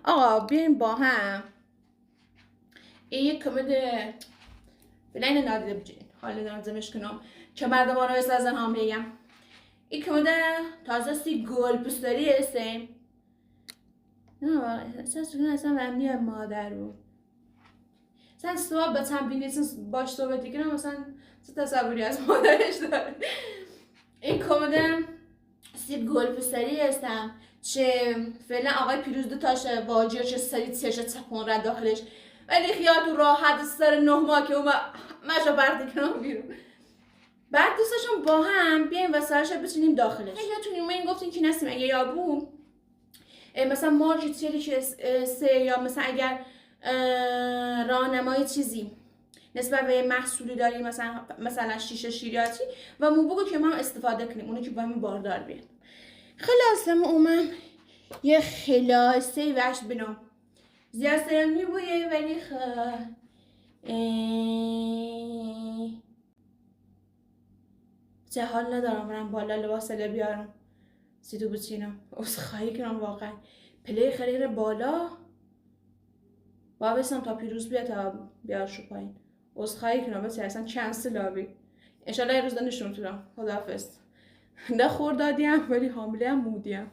آقا بیایم با هم این یک کمد بلین نادیده بجین حالا نازمش کنم که مردمان رو از هم بگم این کمد تازه سی گل پستری هستیم نه اصلا ومنی مادر بود sen صحبت هم بینیسین باش صحبتی کنم مثلا چه تصوری از مادرش داره این کمدم سی گل پستری هستم چه فعلا آقای پیروز دو تاشه واجر چه سری تیشه چپون رد داخلش ولی خیالتون راحت سر 9 ماه که اومد مشا برد کنم بیرون بعد دوستاشون با هم بیایم و سرش بچینیم داخلش یادتون این گفتین که نستیم اگه یابون مثلا مارج تیلی که سه یا مثلا اگر راهنمای چیزی نسبت به محصولی داریم مثلا شیشه شیریاتی و مو بگو که ما استفاده کنیم اونو که با همین باردار بیاد خلاصه ما اومم یه خلاصه وش بنام زیاد سرم میبویه ولی چه حال ندارم برم بالا لباس بیارم سیدو بچینم عذرخواهی کنم واقعا پلی خریر بالا با بسنم تا پیروز بیاد تا بیار شو پایین عذرخواهی کنم بس اصلا کنسل آبی انشالله یه روز نشون میتونم خداحافظ نه خوردادیم ولی حامله هم مودیم